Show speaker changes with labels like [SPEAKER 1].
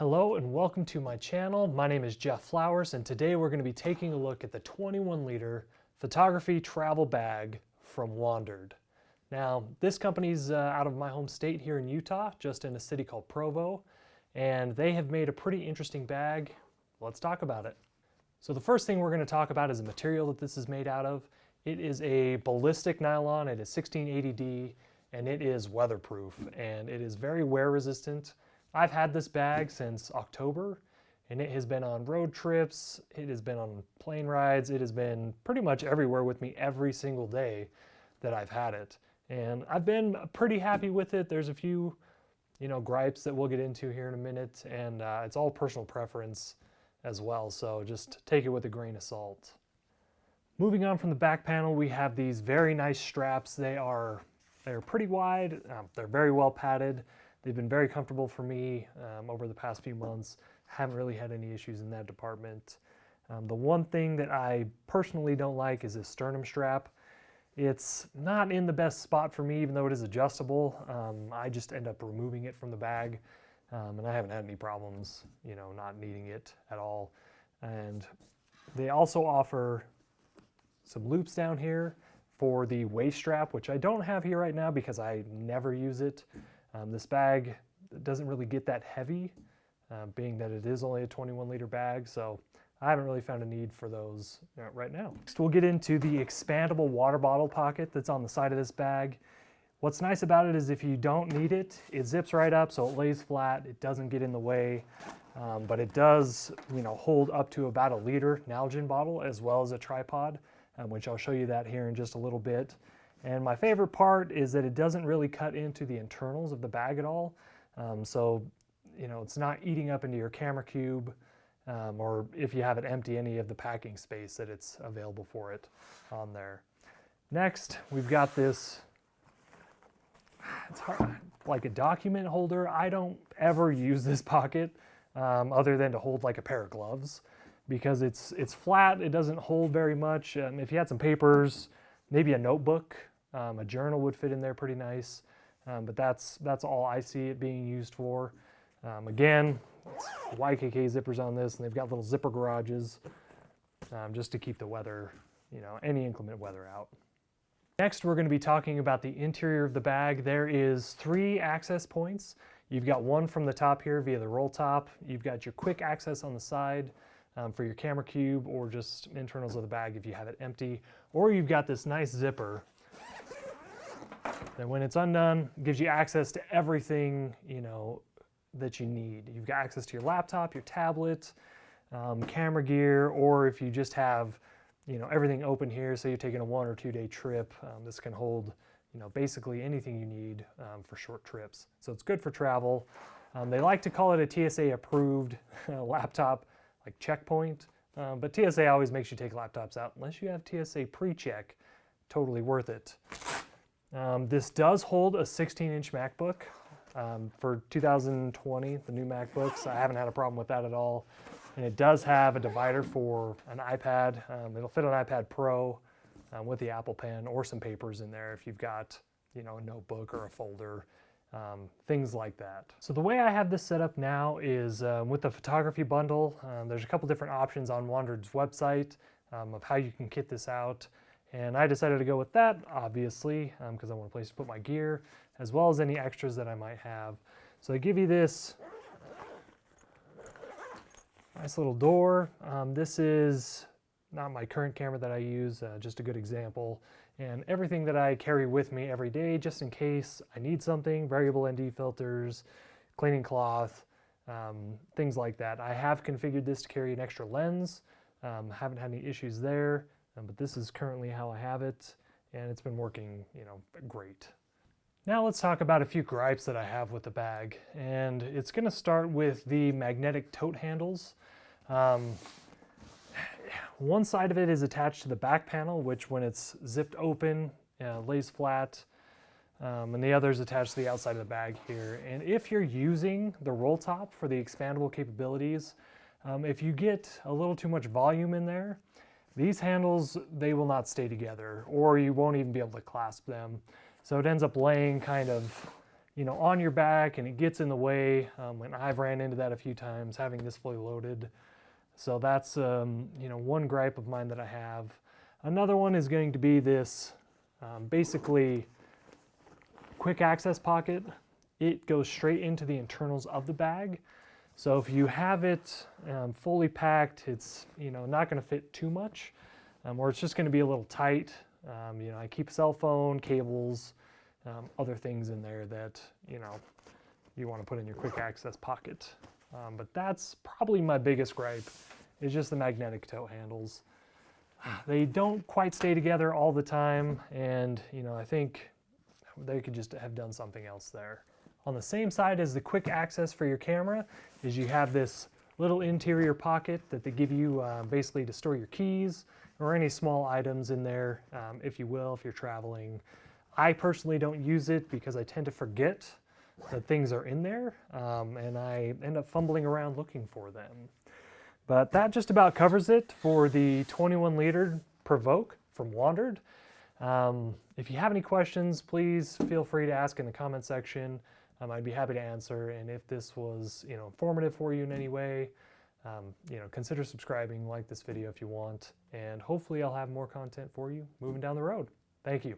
[SPEAKER 1] Hello and welcome to my channel. My name is Jeff Flowers and today we're going to be taking a look at the 21-liter photography travel bag from Wandrd. Now this company's out of my home state here in Utah, just in a city called Provo, and they have made a pretty interesting bag. Let's talk about it. So the first thing we're going to talk about is the material that this is made out of. It is a ballistic nylon. It is 1680D and it is weatherproof and it is very wear resistant. I've had this bag since October and it has been on road trips, it has been on plane rides, it has been pretty much everywhere with me every single day that I've had it. And I've been pretty happy with it. There's a few, gripes that we'll get into here in a minute, and it's all personal preference as well, so just take it with a grain of salt. Moving on from the back panel, we have these very nice straps. They're pretty wide, they're very well padded. They've been very comfortable for me over the past few months. Haven't really had any issues in that department. The one thing that I personally don't like is this sternum strap. It's not in the best spot for me, even though it is adjustable. I just end up removing it from the bag, and I haven't had any problems, not needing it at all. And they also offer some loops down here for the waist strap, which I don't have here right now because I never use it. This bag doesn't really get that heavy, being that it is only a 21-liter bag, so I haven't really found a need for those right now. Next, we'll get into the expandable water bottle pocket that's on the side of this bag. What's nice about it is if you don't need it, it zips right up, so it lays flat, it doesn't get in the way, but it does, hold up to about a liter Nalgene bottle as well as a tripod, which I'll show you that here in just a little bit. And my favorite part is that it doesn't really cut into the internals of the bag at all. So, it's not eating up into your camera cube, or if you have it empty, any of the packing space that it's available for it on there. Next, we've got this, it's hard, like a document holder. I don't ever use this pocket other than to hold like a pair of gloves because it's flat, it doesn't hold very much. If you had some papers, maybe a notebook, a journal would fit in there pretty nice, but that's all I see it being used for. Again, it's YKK zippers on this, and they've got little zipper garages just to keep the weather, any inclement weather out. Next, we're going to be talking about the interior of the bag. There is 3 access points. You've got one from the top here via the roll top. You've got your quick access on the side for your camera cube or just internals of the bag if you have it empty, or you've got this nice zipper that when it's undone gives you access to everything that you need. You've got access to your laptop, your tablet, camera gear, or if you just have everything open here, say you're taking a 1 or 2 day trip, this can hold basically anything you need for short trips. So it's good for travel. They like to call it a TSA approved laptop like checkpoint, but TSA always makes you take laptops out unless you have TSA pre-check. Totally worth it. This does hold a 16-inch MacBook for 2020, the new MacBooks. I haven't had a problem with that at all. And it does have a divider for an iPad. It'll fit an iPad Pro with the Apple Pen or some papers in there if you've got a notebook or a folder, things like that. So the way I have this set up now is with the photography bundle. There's a couple different options on Wandrd's website of how you can kit this out. And I decided to go with that, obviously, because I want a place to put my gear, as well as any extras that I might have. So they give you this nice little door. This is not my current camera that I use, just a good example. And everything that I carry with me every day, just in case I need something, variable ND filters, cleaning cloth, things like that. I have configured this to carry an extra lens. Haven't had any issues there. But this is currently how I have it, and it's been working, great. Now let's talk about a few gripes that I have with the bag, and it's going to start with the magnetic tote handles. One side of it is attached to the back panel, which when it's zipped open, lays flat, and the other is attached to the outside of the bag here. And if you're using the roll top for the expandable capabilities, if you get a little too much volume in there, these handles, they will not stay together, or you won't even be able to clasp them. So it ends up laying kind of on your back and it gets in the way. And I've ran into that a few times having this fully loaded. So that's, one gripe of mine that I have. Another one is going to be this basically quick access pocket. It goes straight into the internals of the bag. So if you have it fully packed, it's not going to fit too much, or it's just going to be a little tight. I keep cell phone, cables, other things in there that you want to put in your quick access pocket. But that's probably my biggest gripe, is just the magnetic tow handles. They don't quite stay together all the time, and I think they could just have done something else there. On the same side as the quick access for your camera is you have this little interior pocket that they give you basically to store your keys or any small items in there, if you're traveling. I personally don't use it because I tend to forget that things are in there, and I end up fumbling around looking for them. But that just about covers it for the 21-liter PRVKE from Wandrd. If you have any questions, please feel free to ask in the comment section. I'd be happy to answer. And if this was informative for you in any way, consider subscribing, like this video if you want, and hopefully I'll have more content for you moving down the road. Thank you.